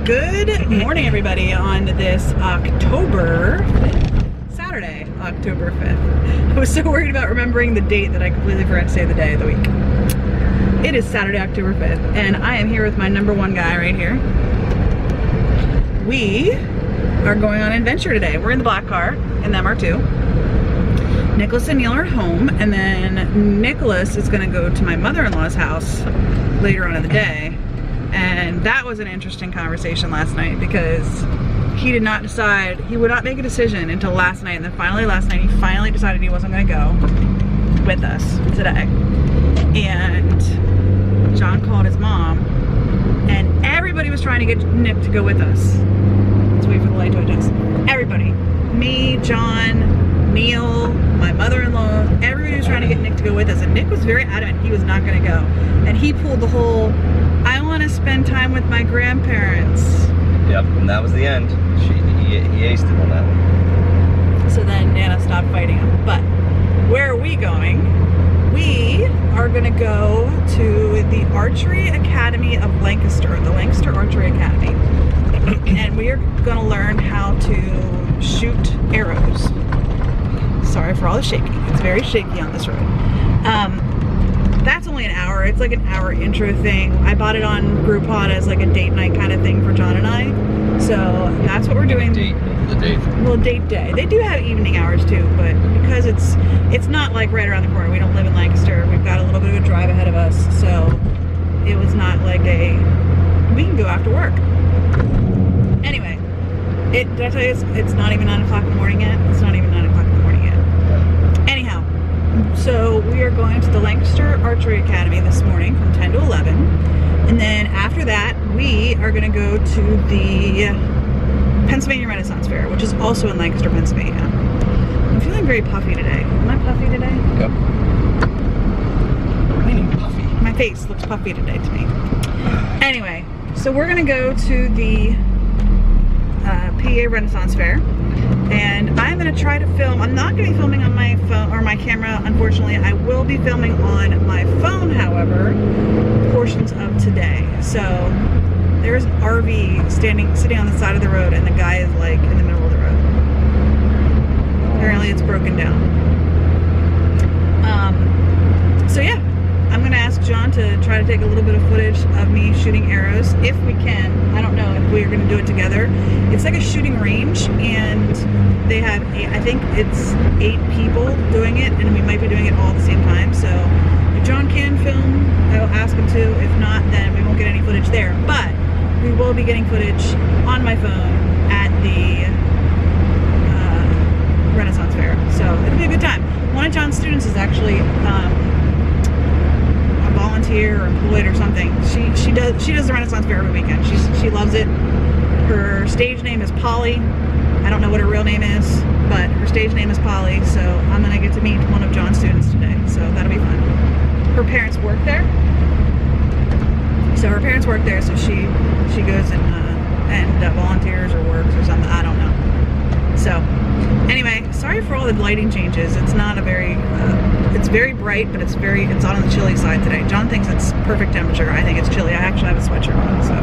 Good morning, everybody, on this October 5th, Saturday, October 5th. I was so worried about remembering the date that I completely forgot to say the day of the week. It is Saturday, October 5th, and I am here with my number one guy right here. We are going on an adventure today. We're in the black car in the MR2. Nicholas and Neil are home, and then Nicholas is gonna go to my mother-in-law's house later on in the day. And that was an interesting conversation last night because he did not decide, he would not make a decision until last night. And then finally last night, he finally decided he wasn't gonna go with us today. And John called his mom and everybody was trying to get Nick to go with us. Let's wait for the light to adjust. Everybody, me, John, Neil, my mother-in-law, everybody was trying to get Nick to go with us. And Nick was very adamant he was not gonna go. And he pulled the whole, I want to spend time with my grandparents. Yep, and that was the end. He aced it on that one. So then Nana stopped fighting him. But where are we going? We are going to go to the Archery Academy of Lancaster, the Lancaster Archery Academy. And we are going to learn how to shoot arrows. Sorry for all the shaking. It's very shaky on this road. That's only an hour. It's like an hour intro thing. I bought it on Groupon as like a date night kind of thing for John and I. So that's what we're doing. The date. Well, date day. They do have evening hours too, but because it's not like right around the corner. We don't live in Lancaster. We've got a little bit of a drive ahead of us. So it was not like we can go after work. Anyway, did I tell you it's not even 9 o'clock in the morning yet? It's not even 9 o'clock in the morning yet. Anyhow. So we are going to the Lancaster Archery Academy this morning from 10 to 11. And then after that, we are going to go to the Pennsylvania Renaissance Fair, which is also in Lancaster, Pennsylvania. I'm feeling very puffy today. Am I puffy today? Yep. What do you mean puffy? My face looks puffy today to me. Anyway, so we're going to go to the PA Renaissance Fair. And I'm going to try to film. I'm not going to be filming on my phone or my camera, unfortunately. I will be filming on my phone, however, portions of today. So there's an RV sitting on the side of the road, and the guy is like in the middle of the road. Apparently it's broken down. So yeah, I'm going to ask John to try to take a little bit of footage of me shooting arrows, if we can. I don't know if we're going to do it together. It's like a shooting range, and they have, I think it's 8 people doing it, and we might be doing it all at the same time. So if John can film, I will ask him to. If not, then we won't get any footage there. But we will be getting footage on my phone at the Renaissance Fair. So it'll be a good time. One of John's students is actually volunteer or employed or something. She does the Renaissance Fair every weekend. She loves it. Her stage name is Polly. I don't know what her real name is, but her stage name is Polly. So I'm gonna get to meet one of John's students today. So that'll be fun. Her parents work there. So her parents work there. So she goes and volunteers or works or something. I don't know. So anyway, sorry for all the lighting changes. It's not a very it's very bright, but it's on the chilly side today. John thinks it's perfect temperature. I think it's chilly. I actually have a sweatshirt on, so.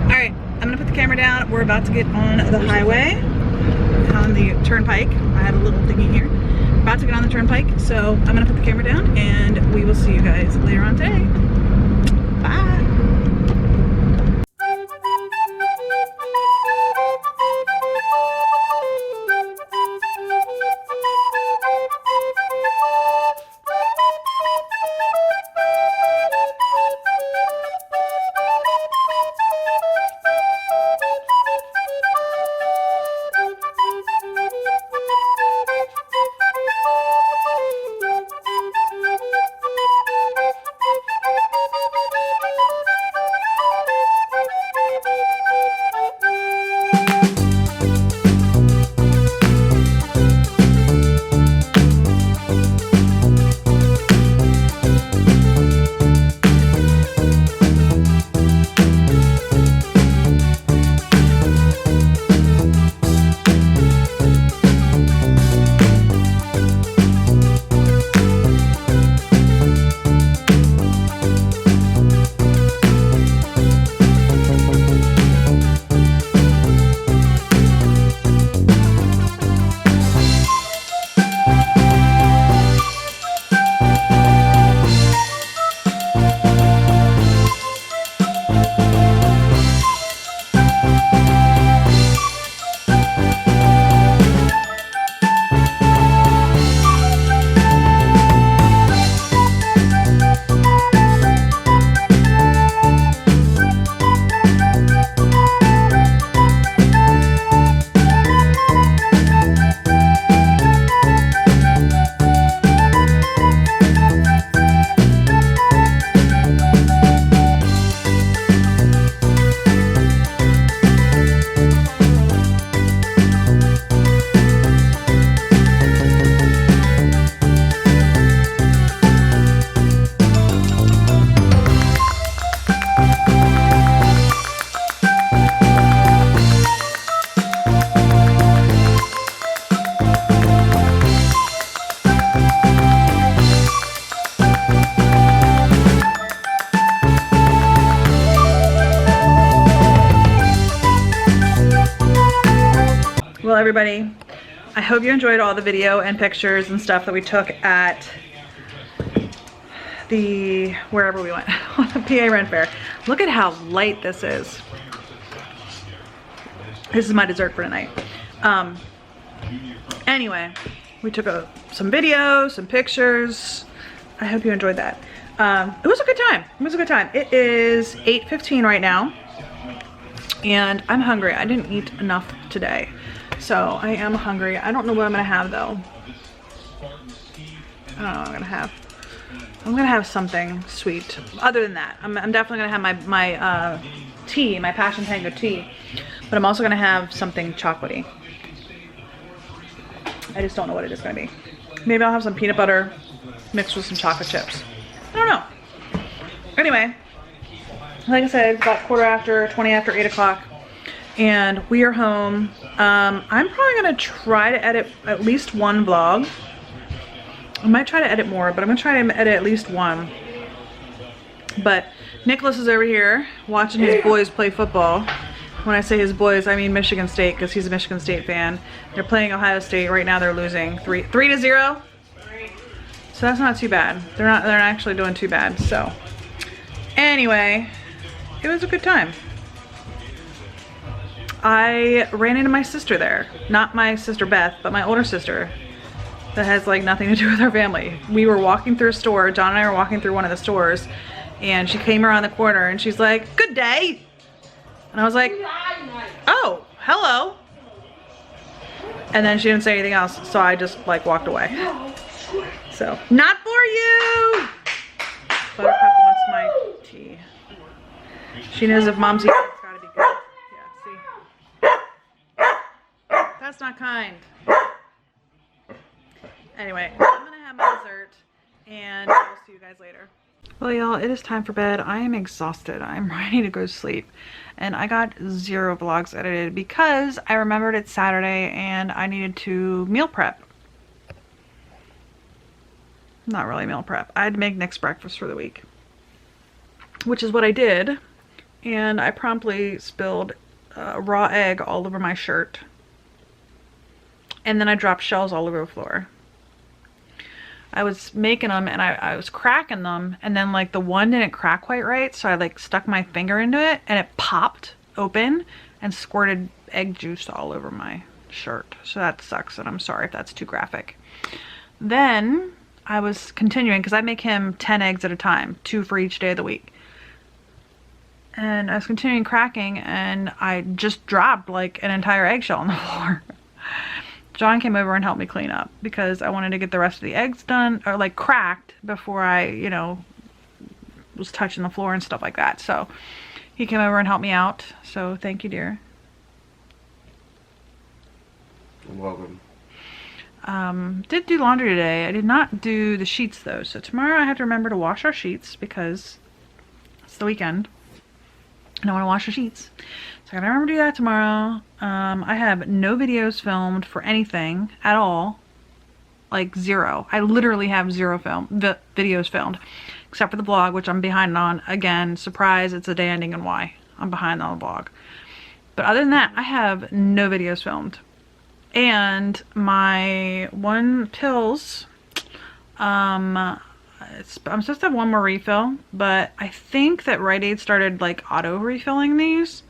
All right, I'm gonna put the camera down. We're about to get on the highway, on the turnpike. I have a little thingy here. About to get on the turnpike, so I'm gonna put the camera down and we will see you guys later on today. Bye. Well, everybody, I hope you enjoyed all the video and pictures and stuff that we took at the, wherever we went, PA Rent Fair. Look at how light this is. This is my dessert for tonight. Anyway, we took some videos, some pictures. I hope you enjoyed that. It was a good time. It was a good time. It is 8:15 right now, and I'm hungry. I didn't eat enough today, so I am hungry. I don't know what I'm gonna have though. I don't know what I'm gonna have. I'm gonna have something sweet. Other than that, I'm definitely gonna have my tea, my Passion Tango tea, but I'm also gonna have something chocolatey. I just don't know what it is gonna be. Maybe I'll have some peanut butter mixed with some chocolate chips. I don't know. Anyway, like I said, it's about 20 after 8 o'clock, and we are home. I'm probably gonna try to edit at least one vlog. I might try to edit more, but I'm gonna try to edit at least one. But Nicholas is over here watching his boys play football. When I say his boys, I mean Michigan State, because he's a Michigan State fan. They're playing Ohio State right now. They're losing 3-0. So that's not too bad. They're not actually doing too bad. So anyway, it was a good time. I ran into my sister there. Not my sister Beth, but my older sister that has like nothing to do with our family. We were walking through a store. John and I were walking through one of the stores, and she came around the corner and she's like, "Good day." And I was like, "Oh, hello." And then she didn't say anything else, so I just like walked away. So, not for you! Buttercup wants my tea. She knows if Mom's eating, it's gotta be good. Yeah, see? That's not kind. Anyway, I'm gonna have my dessert, and I'll see you guys later. Well, y'all, it is time for bed. I am exhausted. I'm ready to go to sleep. And I got 0 vlogs edited because I remembered it's Saturday and I needed to meal prep. Not really meal prep. I had to make Nick's breakfast for the week, which is what I did. And I promptly spilled raw egg all over my shirt. And then I dropped shells all over the floor. I was making them and I was cracking them, and then like the one didn't crack quite right, so I like stuck my finger into it and it popped open and squirted egg juice all over my shirt. So that sucks, and I'm sorry if that's too graphic. Then I was continuing, because I make him 10 eggs at a time, 2 for each day of the week. And I was continuing cracking, and I just dropped like an entire eggshell on the floor. John came over and helped me clean up because I wanted to get the rest of the eggs done, or like cracked, before I, you know, was touching the floor and stuff like that. So he came over and helped me out. So thank you, dear. You're welcome. Did do laundry today. I did not do the sheets though. So tomorrow I have to remember to wash our sheets because it's the weekend and I want to wash the sheets. So I gotta remember to do that tomorrow. I have no videos filmed for anything at all. Like 0. I literally have 0 videos filmed. Except for the vlog, which I'm behind on. Again, surprise, it's a day ending and why. I'm behind on the vlog. But other than that, I have no videos filmed. And my pills, I'm supposed to have one more refill, but I think that Rite Aid started like auto refilling these,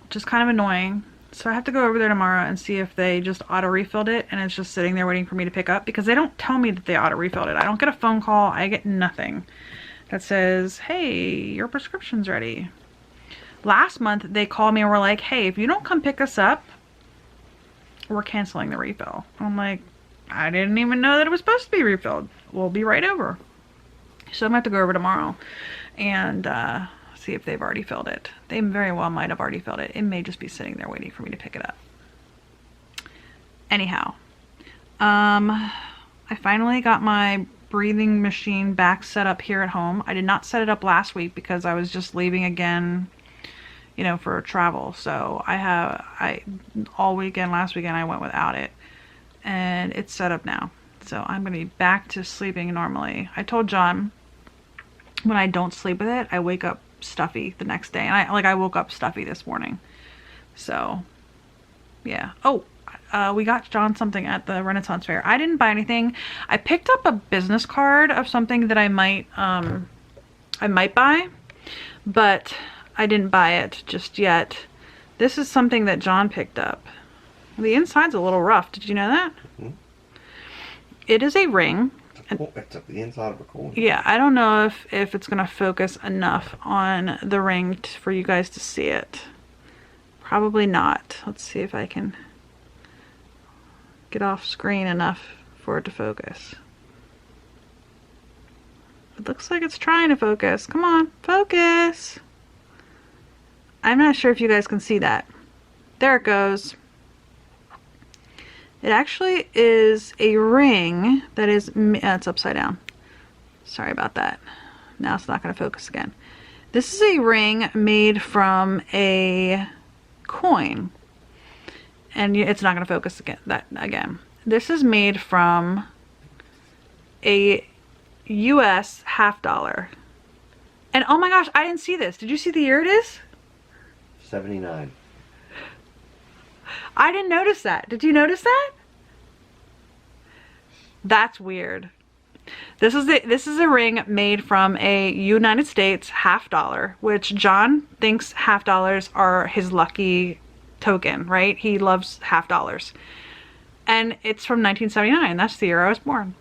which is kind of annoying. So I have to go over there tomorrow and see if they just auto refilled it and it's just sitting there waiting for me to pick up, because they don't tell me that they auto refilled it. I don't get a phone call. I get nothing that says, "Hey, your prescription's ready." Last month they called me and were like, "Hey, if you don't come pick us up, we're canceling the refill." I'm like, I didn't even know that it was supposed to be refilled. We'll be right over. So I'm gonna have to go over tomorrow and see if they've already filled it. They very well might have already filled it. It may just be sitting there waiting for me to pick it up. Anyhow, I finally got my breathing machine back set up here at home. I did not set it up last week because I was just leaving again, you know, for travel. So all weekend, last weekend, I went without it, and it's set up now. So I'm gonna be back to sleeping normally. I told John when I don't sleep with it, I wake up stuffy the next day, and I woke up stuffy this morning. So Yeah. Oh, we got John something at the Renaissance Fair. I didn't buy anything. I picked up a business card of something that I might buy, but I didn't buy it just yet. This is something that John picked up. The inside's a little rough. Did you know that? Mm-hmm. It is a ring. It's the inside of a coin. Yeah, I don't know if it's going to focus enough on the ring for you guys to see it. Probably not. Let's see if I can get off screen enough for it to focus. It looks like it's trying to focus. Come on, focus. I'm not sure if you guys can see that. There it goes. It actually is a ring that is, it's upside down. Sorry about that. Now it's not going to focus again. This is a ring made from a coin. And it's not going to focus again. This is made from a US $50. And oh my gosh, I didn't see this. Did you see the year it is? 79. I didn't notice that. Did you notice that? That's weird. This is a ring made from a United States $50, which John thinks $50 are his lucky token, right? He loves $50. And it's from 1979. That's the year I was born.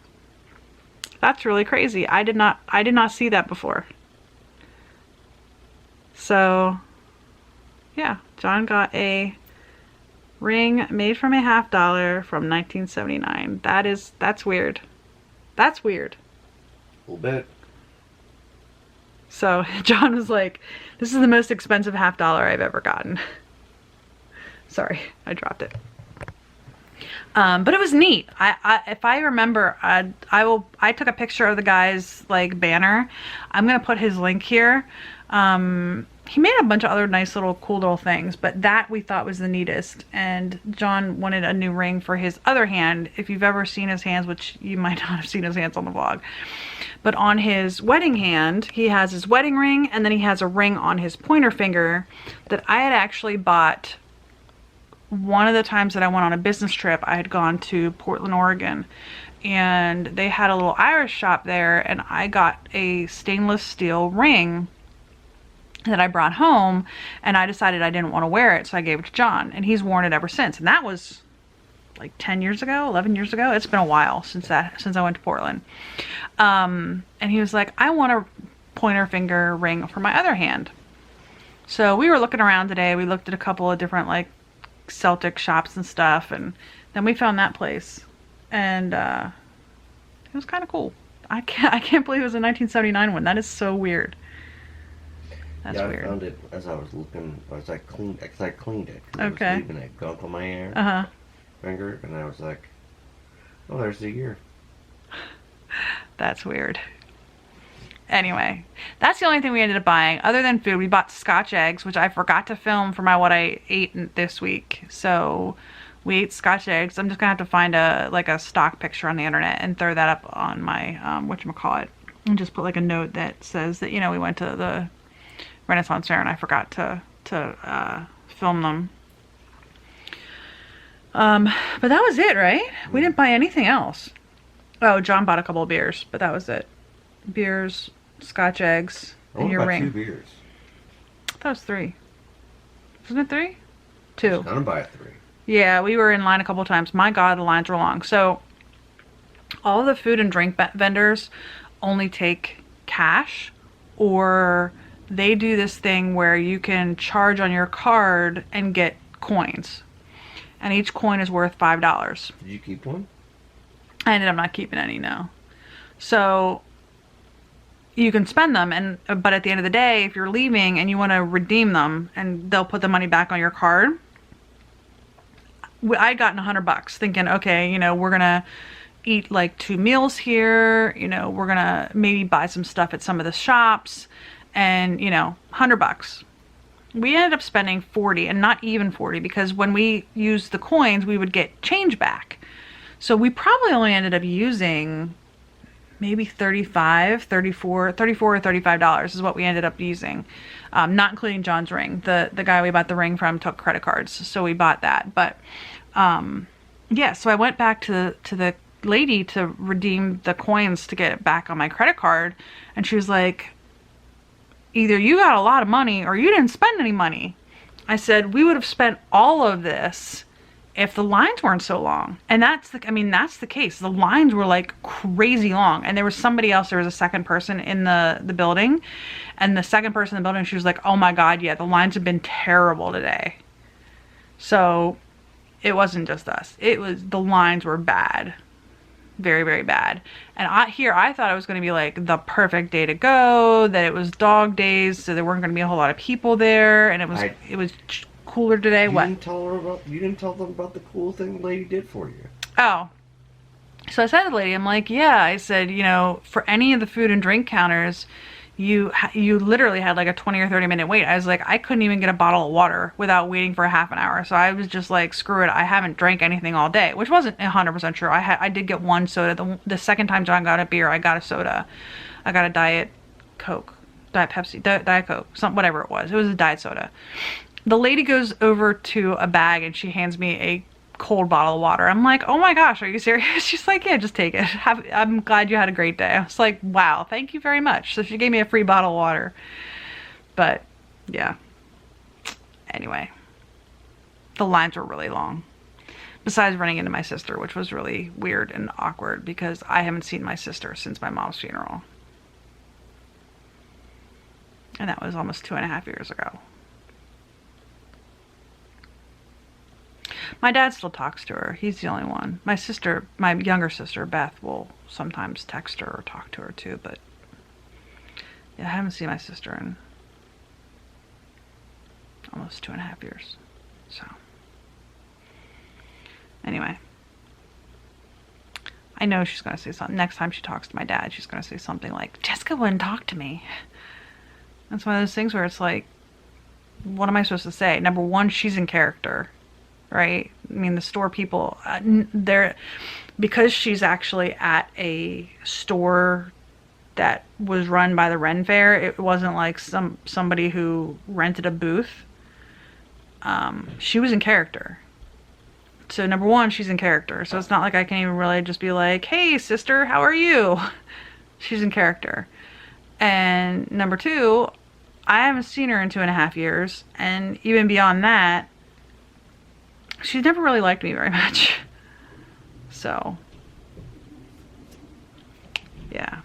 That's really crazy. I did not see that before. So, yeah, John got a ring made from a $50 from 1979. That's weird. That's weird. A little bit. So John was like, this is the most expensive $50 I've ever gotten. Sorry, I dropped it. But it was neat. If I remember, I took a picture of the guy's like banner. I'm gonna put his link here. He made a bunch of other nice little cool little things, but that we thought was the neatest. And John wanted a new ring for his other hand. If you've ever seen his hands, which you might not have seen his hands on the vlog, but on his wedding hand, he has his wedding ring, and then he has a ring on his pointer finger that I had actually bought one of the times that I went on a business trip. I had gone to Portland, Oregon, and they had a little Irish shop there, and I got a stainless steel ring that I brought home, and I decided I didn't want to wear it, so I gave it to John, and he's worn it ever since. And that was like 10 years ago, 11 years ago. It's been a while since I went to Portland. And he was like, I want a pointer finger ring for my other hand. So we were looking around today. We looked at a couple of different like Celtic shops and stuff, and then we found that place, and it was kind of cool. I can't believe it was a 1979 one. That is so weird. That's weird. I found it as I was looking, as I cleaned it. Okay. I was leaving that gunk on my hair, finger, and I was like, oh, there's the year. That's weird. Anyway, that's the only thing we ended up buying. Other than food, we bought Scotch eggs, which I forgot to film for what I ate this week. So we ate Scotch eggs. I'm just gonna have to find a stock picture on the internet and throw that up on my whatchamacallit, and just put like a note that says that, you know, we went to the Renaissance Fair and I forgot to film them. But that was it, right? We didn't buy anything else. Oh, John bought a couple of beers, but that was it. Beers, Scotch eggs, and your ring. 2 beers. I thought it was 3. Wasn't it 3? 2. I was gonna buy 3. Yeah, we were in line a couple of times. My God, the lines were long. So all the food and drink vendors only take cash, or they do this thing where you can charge on your card and get coins. And each coin is worth $5. Did you keep one? I ended up not keeping any, no. So you can spend them, but at the end of the day, if you're leaving and you want to redeem them, and they'll put the money back on your card. I'd gotten $100 thinking, okay, you know, we're gonna eat like 2 meals here, you know, we're gonna maybe buy some stuff at some of the shops, and you know, $100. We ended up spending 40, and not even 40, because when we used the coins, we would get change back. So we probably only ended up using maybe 35, 34, 34 or $35 is what we ended up using. Not including John's ring. The guy we bought the ring from took credit cards, so we bought that. But yeah, so I went back to the lady to redeem the coins to get it back on my credit card, and she was like, either you got a lot of money or you didn't spend any money. I said, we would have spent all of this if the lines weren't so long. And that's the case. The lines were like crazy long. And there was somebody else, there was a second person in the building. And the second person in the building, she was like, oh my God, yeah, the lines have been terrible today. So it wasn't just us. The lines were bad. Very, very bad. And I thought it was going to be like the perfect day to go, that it was dog days, so there weren't going to be a whole lot of people there, and it was cooler today. You didn't tell them about the cool thing the lady did for you. Oh. So I said to the lady, I'm like, yeah, I said, for any of the food and drink counters, you literally had like a 20 or 30 minute wait. I was like, I couldn't even get a bottle of water without waiting for a half an hour. So I was just like, screw it. I haven't drank anything all day, which wasn't 100% true. I did get one soda. The second time John got a beer, I got a soda. I got a Diet Coke, Diet Pepsi, Diet Coke, whatever it was. It was a diet soda. The lady goes over to a bag and she hands me a cold bottle of water. I'm like, oh my gosh, are you serious? She's like, yeah, just take it. I'm glad you had a great day. I was like, wow, thank you very much. So she gave me a free bottle of water. But yeah, anyway, the lines were really long, besides running into my sister, which was really weird and awkward because I haven't seen my sister since my mom's funeral, and that was almost 2.5 years ago. My dad still talks to her. He's the only one. My younger sister, Beth, will sometimes text her or talk to her too, but yeah, I haven't seen my sister in almost 2.5 years. So anyway, I know she's going to say something. Next time she talks to my dad, she's going to say something like, Jessica wouldn't talk to me. That's one of those things where it's like, what am I supposed to say? Number one, she's in character. Right? I mean, the store people, because she's actually at a store that was run by the Ren Fair, it wasn't like somebody who rented a booth. She was in character. So number one, she's in character. So it's not like I can even really just be like, hey sister, how are you? She's in character. And number two, I haven't seen her in 2.5 years. And even beyond that, she's never really liked me very much. So, yeah.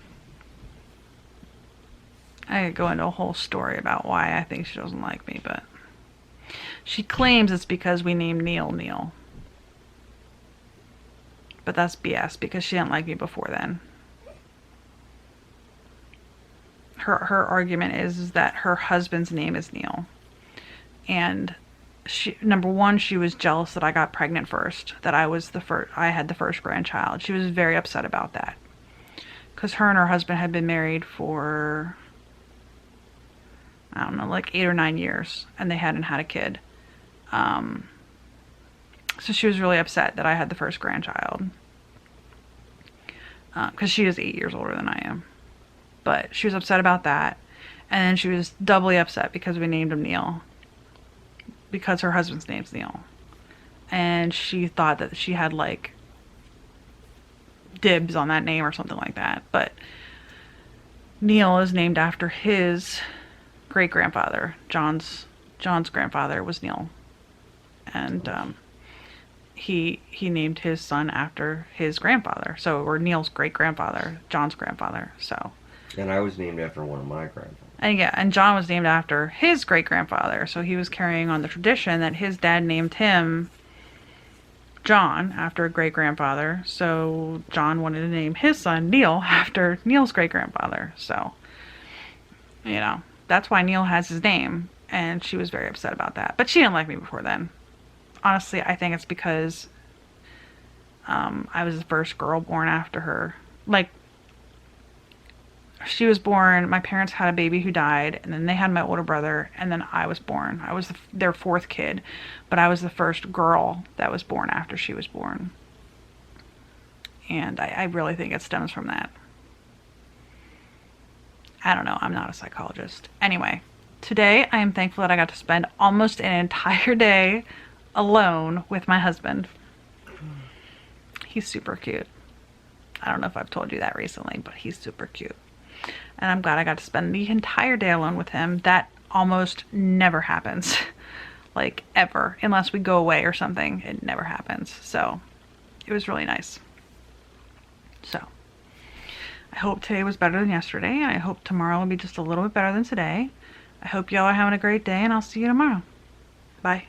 I could go into a whole story about why I think she doesn't like me, but she claims it's because we named Neil. But that's BS because she didn't like me before then. Her argument is that her husband's name is Neil. And number one, she was jealous that I got pregnant first, that I had the first grandchild. She was very upset about that because her and her husband had been married for, I don't know, like 8 or 9 years, and they hadn't had a kid. So she was really upset that I had the first grandchild because she is 8 years older than I am. But she was upset about that, and then she was doubly upset because we named him Neil, because her husband's name's Neil, and she thought that she had like dibs on that name or something like that. But Neil is named after his great-grandfather. John's grandfather was Neil, and he named his son after his grandfather. So, or Neil's great-grandfather, John's grandfather. So, and I was named after one of my grandfathers. And yeah, and John was named after his great-grandfather, so he was carrying on the tradition that his dad named him John after a great-grandfather, so John wanted to name his son Neil after Neil's great-grandfather. So, that's why Neil has his name, and she was very upset about that. But she didn't like me before then. Honestly, I think it's because I was the first girl born after her. Like, she was born, my parents had a baby who died, and then they had my older brother, and then I was born. I was their fourth kid, but I was the first girl that was born after she was born. And I really think it stems from that. I don't know. I'm not a psychologist. Anyway, today I am thankful that I got to spend almost an entire day alone with my husband. He's super cute. I don't know if I've told you that recently, but he's super cute. And I'm glad I got to spend the entire day alone with him. That almost never happens. Like, ever. Unless we go away or something. It never happens. So, it was really nice. So, I hope today was better than yesterday. I hope tomorrow will be just a little bit better than today. I hope y'all are having a great day, and I'll see you tomorrow. Bye.